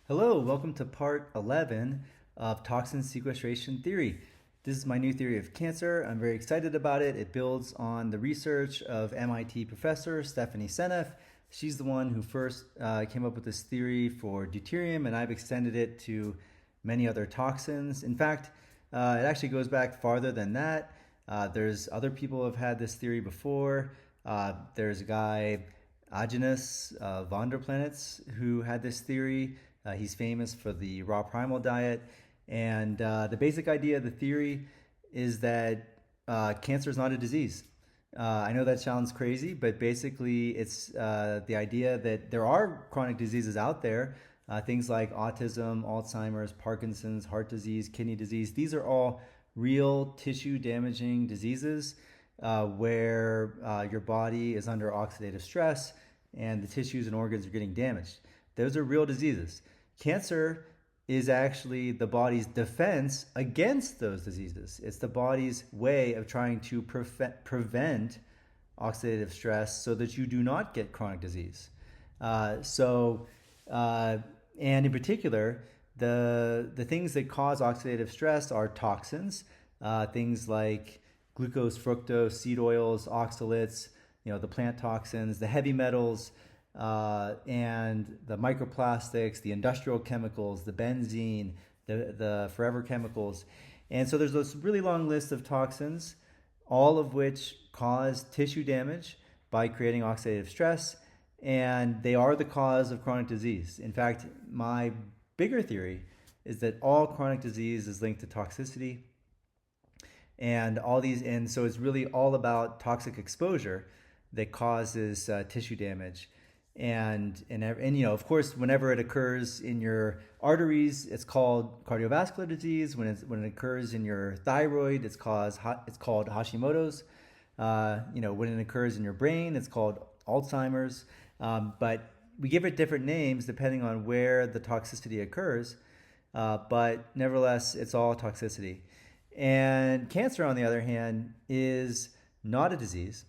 Hello, welcome to part 11 of toxin sequestration theory. This is my new theory of cancer. I'm very excited about it. It builds on the research of MIT professor Stephanie Seneff. She's the one who first came up with this theory for deuterium, and I've extended it to many other toxins. In fact, it actually goes back farther than that. There's other people who have had this theory before. There's a guy, Agenus von der Planets, who had this theory. He's famous for the raw primal diet. And the basic idea of the theory is that cancer is not a disease. I know that sounds crazy, but basically it's the idea that there are chronic diseases out there, things like autism, Alzheimer's, Parkinson's, heart disease, kidney disease. These are all real tissue damaging diseases where your body is under oxidative stress and the tissues and organs are getting damaged. Those are real diseases. Cancer is actually the body's defense against those diseases. It's the body's way of trying to prevent oxidative stress so that you do not get chronic disease. And in particular, the things that cause oxidative stress are toxins, things like glucose, fructose, seed oils, oxalates, the plant toxins, the heavy metals, and the microplastics, the industrial chemicals, the benzene, the forever chemicals. And so there's this really long list of toxins, all of which cause tissue damage by creating oxidative stress, and they are the cause of chronic disease. In fact, my bigger theory is that all chronic disease is linked to toxicity, and so it's really all about toxic exposure that causes tissue damage. And of course, whenever it occurs in your arteries, it's called cardiovascular disease. When it occurs in your thyroid, it's called Hashimoto's. When it occurs in your brain, it's called Alzheimer's. But we give it different names depending on where the toxicity occurs. But nevertheless, it's all toxicity. And cancer, on the other hand, is not a disease.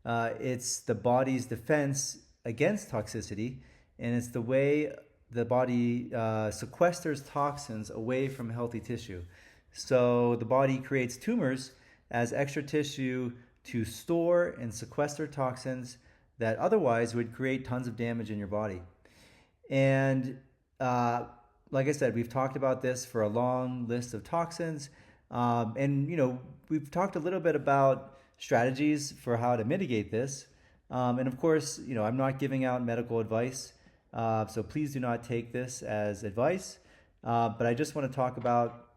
It's the body's defense against toxicity, and it's the way the body sequesters toxins away from healthy tissue. So the body creates tumors as extra tissue to store and sequester toxins that otherwise would create tons of damage in your body. And like I said, we've talked about this for a long list of toxins. We've talked a little bit about strategies for how to mitigate this. And of course, I'm not giving out medical advice, so please do not take this as advice. But I just want to talk about,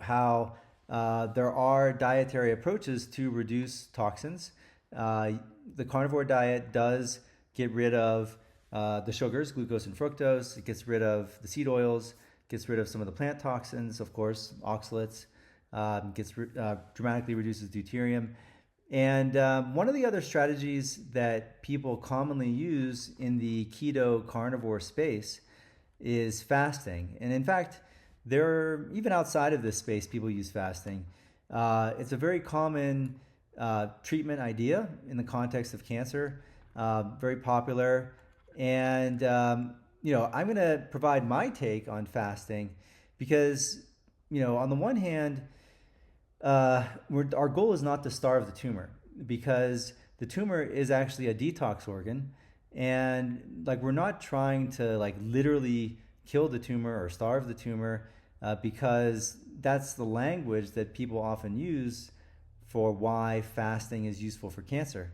how there are dietary approaches to reduce toxins. The carnivore diet does get rid of the sugars, glucose and fructose. It gets rid of the seed oils, gets rid of some of the plant toxins, of course, oxalates, dramatically reduces deuterium. And one of the other strategies that people commonly use in the keto carnivore space is fasting. And in fact, even outside of this space, people use fasting. It's a very common treatment idea in the context of cancer, very popular. And, I'm going to provide my take on fasting because, on the one hand, our goal is not to starve the tumor because the tumor is actually a detox organ, and we're not trying to literally kill the tumor or starve the tumor because that's the language that people often use for why fasting is useful for cancer.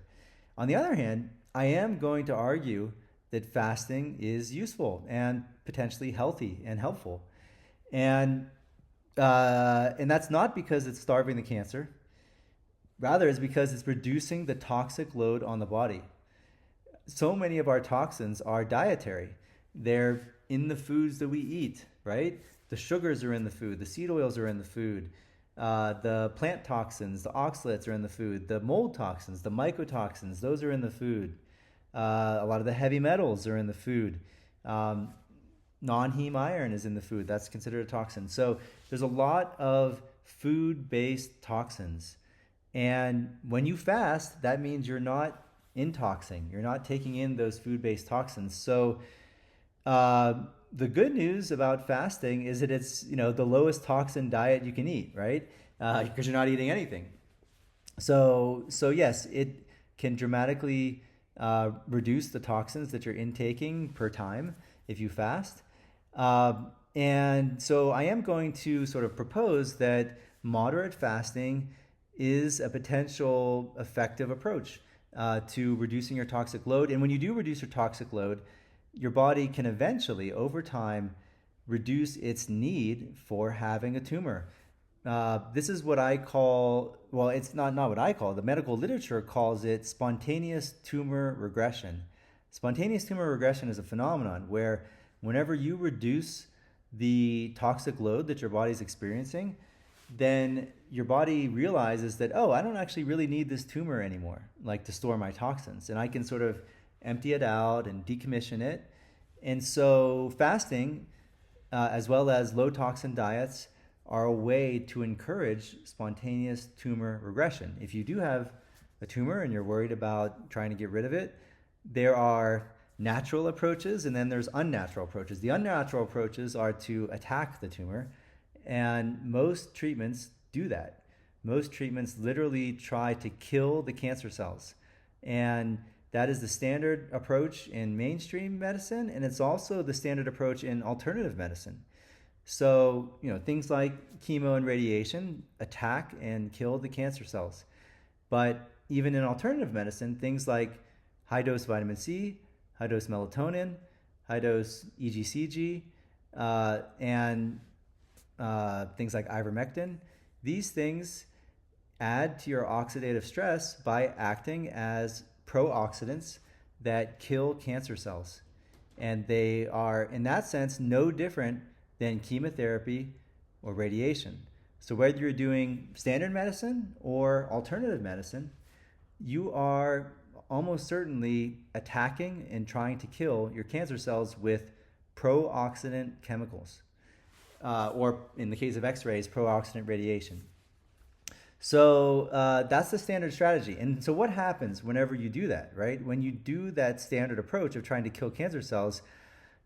On the other hand, I am going to argue that fasting is useful and potentially healthy and helpful. And that's not because it's starving the cancer. Rather, it's because it's reducing the toxic load on the body. So many of our toxins are dietary. They're in the foods that we eat, right? The sugars are in the food. The seed oils are in the food. The plant toxins, the oxalates are in the food. The mold toxins, the mycotoxins, those are in the food. A lot of the heavy metals are in the food. Non-heme iron is in the food. That's considered a toxin. So there's a lot of food-based toxins. And when you fast, that means you're not intoxing. You're not taking in those food-based toxins. So the good news about fasting is that it's the lowest toxin diet you can eat, right? Because you're not eating anything. So yes, it can dramatically reduce the toxins that you're intaking per time if you fast. And so I am going to sort of propose that moderate fasting is a potential effective approach to reducing your toxic load. And when you do reduce your toxic load, your body can eventually, over time, reduce its need for having a tumor. This is what I call, well, it's not what I call, the medical literature calls it spontaneous tumor regression. Spontaneous tumor regression is a phenomenon where whenever you reduce the toxic load that your body's experiencing, then your body realizes that, oh, I don't actually really need this tumor anymore, like to store my toxins. And I can sort of empty it out and decommission it. And so fasting, as well as low toxin diets, are a way to encourage spontaneous tumor regression. If you do have a tumor and you're worried about trying to get rid of it, there are natural approaches and then there's unnatural approaches. The unnatural approaches are to attack the tumor, and most treatments do that. Most treatments literally try to kill the cancer cells. And that is the standard approach in mainstream medicine, and it's also the standard approach in alternative medicine. So, things like chemo and radiation attack and kill the cancer cells. But even in alternative medicine, things like high-dose vitamin C, high-dose melatonin, high-dose EGCG, and things like ivermectin, these things add to your oxidative stress by acting as pro-oxidants that kill cancer cells. And they are, in that sense, no different than chemotherapy or radiation. So whether you're doing standard medicine or alternative medicine, you are almost certainly attacking and trying to kill your cancer cells with pro-oxidant chemicals, or in the case of X-rays, pro-oxidant radiation. So that's the standard strategy. And so what happens whenever you do that, right? When you do that standard approach of trying to kill cancer cells,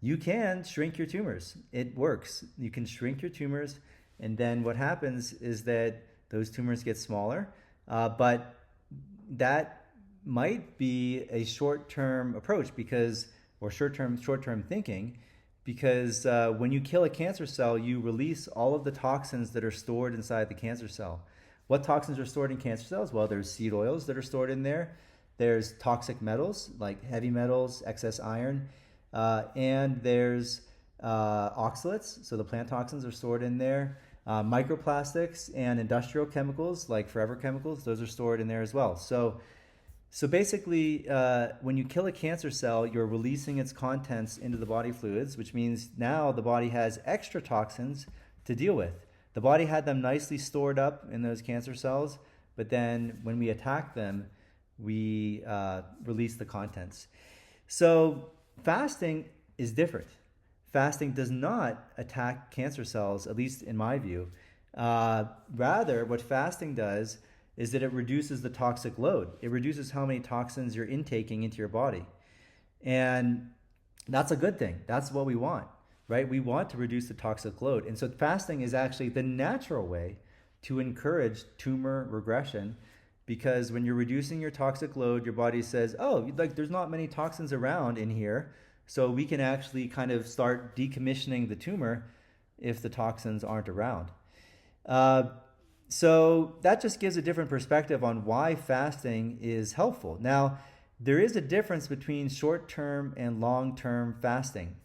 you can shrink your tumors. It works. You can shrink your tumors, and then what happens is that those tumors get smaller, but that might be a short-term approach or short-term thinking, because when you kill a cancer cell, you release all of the toxins that are stored inside the cancer cell. What toxins are stored in cancer cells? Well, there's seed oils that are stored in there. There's toxic metals like heavy metals, excess iron, and there's oxalates, so the plant toxins are stored in there. Microplastics and industrial chemicals like forever chemicals, those are stored in there as well. So basically, when you kill a cancer cell, you're releasing its contents into the body fluids, which means now the body has extra toxins to deal with. The body had them nicely stored up in those cancer cells, but then when we attack them, we release the contents. So fasting is different. Fasting does not attack cancer cells, at least in my view. Rather, what fasting does is that it reduces the toxic load. It reduces how many toxins you're intaking into your body. And that's a good thing. That's what we want, right? We want to reduce the toxic load. And so fasting is actually the natural way to encourage tumor regression, because when you're reducing your toxic load, your body says, oh, like there's not many toxins around in here, so we can actually kind of start decommissioning the tumor if the toxins aren't around. So that just gives a different perspective on why fasting is helpful. Now, there is a difference between short-term and long-term fasting.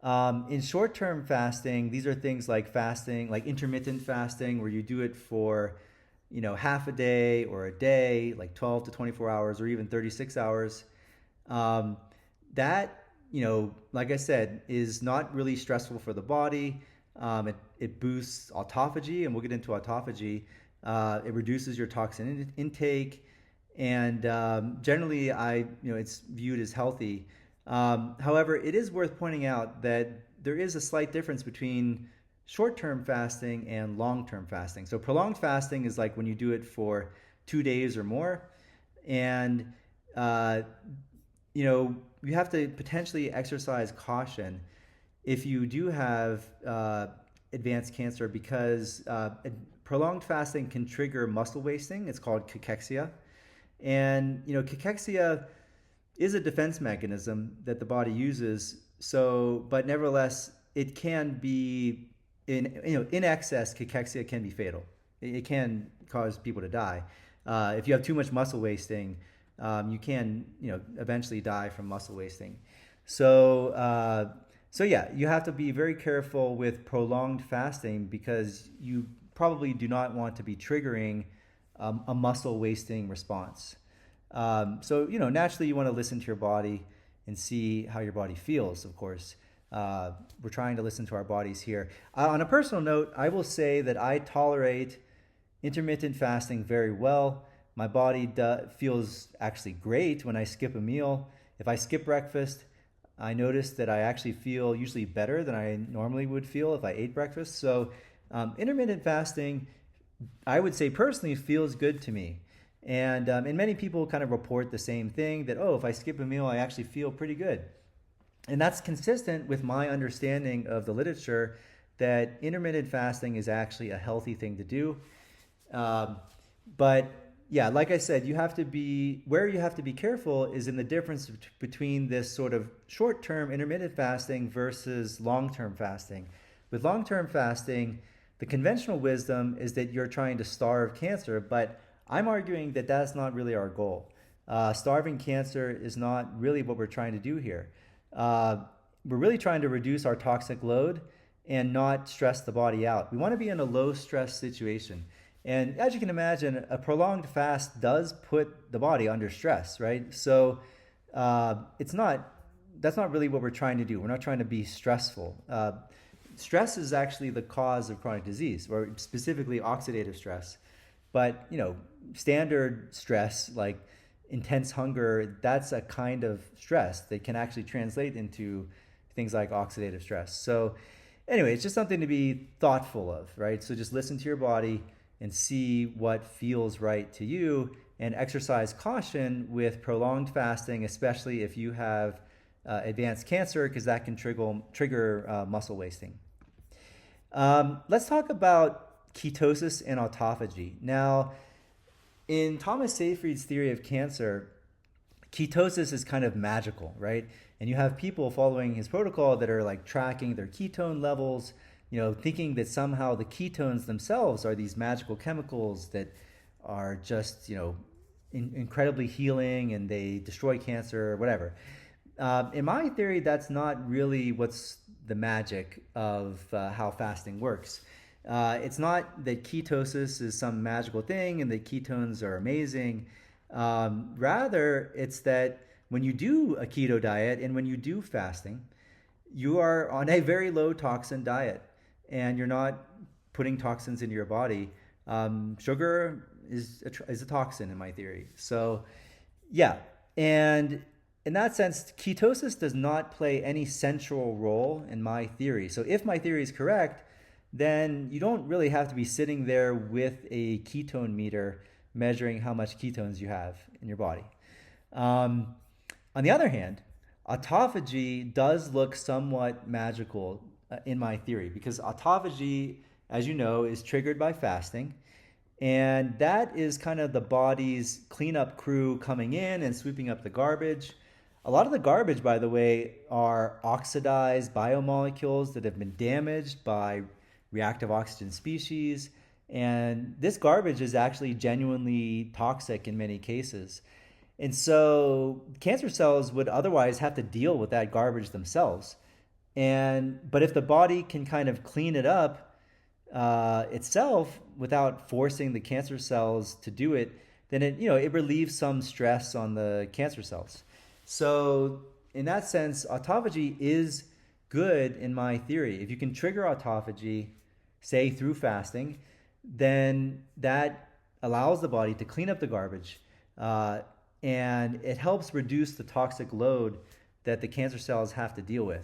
In short-term fasting, these are things like fasting, like intermittent fasting, where you do it for, half a day or a day, like 12 to 24 hours or even 36 hours. That, like I said, is not really stressful for the body. It boosts autophagy, and we'll get into autophagy. It reduces your toxin intake, and generally, it's viewed as healthy. However, it is worth pointing out that there is a slight difference between short-term fasting and long-term fasting. So prolonged fasting is like when you do it for 2 days or more, and you have to potentially exercise caution if you do have advanced cancer, because prolonged fasting can trigger muscle wasting. It's called cachexia. And, cachexia is a defense mechanism that the body uses. So, but nevertheless, it can be in excess. Cachexia can be fatal. It can cause people to die. If you have too much muscle wasting, you can eventually die from muscle wasting. So yeah, you have to be very careful with prolonged fasting because you probably do not want to be triggering a muscle wasting response. So naturally you want to listen to your body and see how your body feels. Of course, we're trying to listen to our bodies here. On a personal note, I will say that I tolerate intermittent fasting very well. My body feels actually great when I skip a meal. If I skip breakfast, I notice that I actually feel usually better than I normally would feel if I ate breakfast. So intermittent fasting, I would say personally, feels good to me. And many people kind of report the same thing, that, oh, if I skip a meal, I actually feel pretty good. And that's consistent with my understanding of the literature that intermittent fasting is actually a healthy thing to do. But yeah, like I said, you have to be careful is in the difference between this sort of short-term intermittent fasting versus long-term fasting. With long-term fasting, the conventional wisdom is that you're trying to starve cancer, but I'm arguing that that's not really our goal. Starving cancer is not really what we're trying to do here. We're really trying to reduce our toxic load and not stress the body out. We want to be in a low stress situation. And as you can imagine, a prolonged fast does put the body under stress, right? So that's not really what we're trying to do. We're not trying to be stressful. Stress is actually the cause of chronic disease, or specifically oxidative stress. But standard stress like intense hunger, that's a kind of stress that can actually translate into things like oxidative stress. So anyway, it's just something to be thoughtful of, right? So just listen to your body and see what feels right to you, and exercise caution with prolonged fasting, especially if you have advanced cancer, because that can trigger muscle wasting. Let's talk about ketosis and autophagy. Now, in Thomas Seyfried's theory of cancer, ketosis is kind of magical, right? And you have people following his protocol that are like tracking their ketone levels, thinking that somehow the ketones themselves are these magical chemicals that are just, incredibly healing and they destroy cancer or whatever. In my theory, that's not really what's the magic of how fasting works. It's not that ketosis is some magical thing and that ketones are amazing. Rather, it's that when you do a keto diet and when you do fasting, you are on a very low toxin diet and you're not putting toxins into your body. Sugar is a toxin in my theory. So yeah, and in that sense, ketosis does not play any central role in my theory. So if my theory is correct, then you don't really have to be sitting there with a ketone meter measuring how much ketones you have in your body. On the other hand, autophagy does look somewhat magical in my theory, because autophagy, as you know, is triggered by fasting. And that is kind of the body's cleanup crew coming in and sweeping up the garbage. A lot of the garbage, by the way, are oxidized biomolecules that have been damaged by reactive oxygen species. And this garbage is actually genuinely toxic in many cases. And so cancer cells would otherwise have to deal with that garbage themselves. But if the body can kind of clean it up itself without forcing the cancer cells to do it, then it relieves some stress on the cancer cells. So in that sense, autophagy is good in my theory. If you can trigger autophagy, say through fasting, then that allows the body to clean up the garbage, and it helps reduce the toxic load that the cancer cells have to deal with.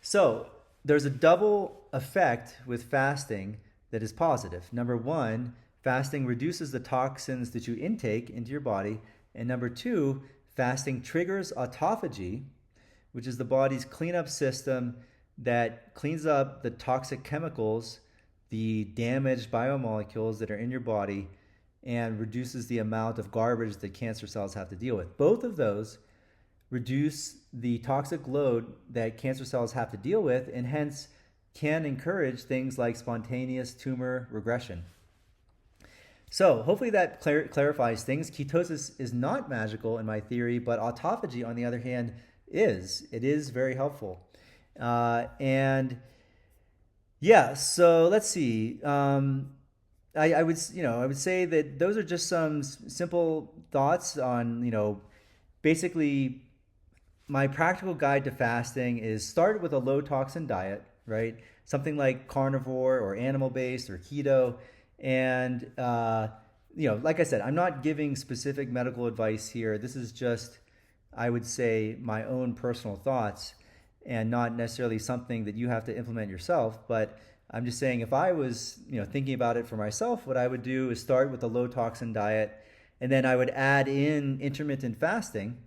So there's a double effect with fasting that is positive. Number one, fasting reduces the toxins that you intake into your body. And number two, fasting triggers autophagy, which is the body's cleanup system that cleans up the toxic chemicals, the damaged biomolecules that are in your body, and reduces the amount of garbage that cancer cells have to deal with. Both of those reduce the toxic load that cancer cells have to deal with, and hence can encourage things like spontaneous tumor regression. So hopefully that clarifies things. Ketosis is not magical in my theory, but autophagy, on the other hand, is. It is very helpful. And yeah, so let's see. I would say that those are just some simple thoughts on, basically my practical guide to fasting is start with a low toxin diet, right? Something like carnivore or animal based or keto. And, like I said, I'm not giving specific medical advice here. This is just, I would say, my own personal thoughts and not necessarily something that you have to implement yourself. But I'm just saying if I was, thinking about it for myself, what I would do is start with a low toxin diet, and then I would add in intermittent fasting.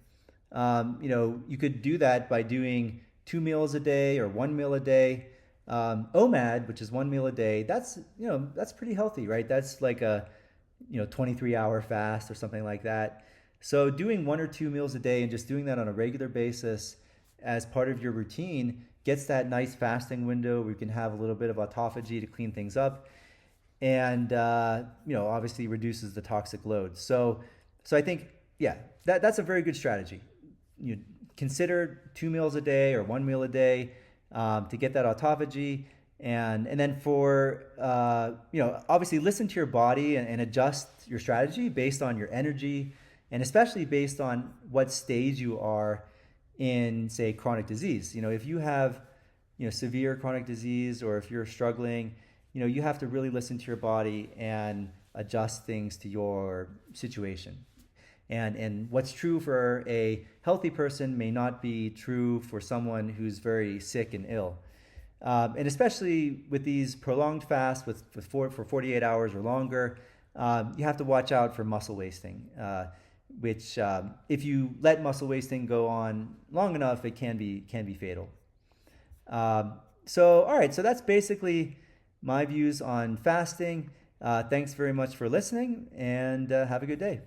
You could do that by doing 2 meals a day or 1 meal a day. OMAD, which is 1 meal a day, that's pretty healthy, right? That's like a 23-hour fast or something like that. So doing 1 or 2 meals a day and just doing that on a regular basis as part of your routine gets that nice fasting window where you can have a little bit of autophagy to clean things up, and obviously reduces the toxic load. So I think, yeah, that's a very good strategy. You consider 2 meals a day or 1 meal a day to get that autophagy, and then for obviously listen to your body and adjust your strategy based on your energy, and especially based on what stage you are in, say, chronic disease. If you have severe chronic disease, or if you're struggling, you have to really listen to your body and adjust things to your situation. And what's true for a healthy person may not be true for someone who's very sick and ill. And especially with these prolonged fasts for 48 hours or longer, you have to watch out for muscle wasting, which if you let muscle wasting go on long enough, it can be fatal. All right, so that's basically my views on fasting. Thanks very much for listening, and have a good day.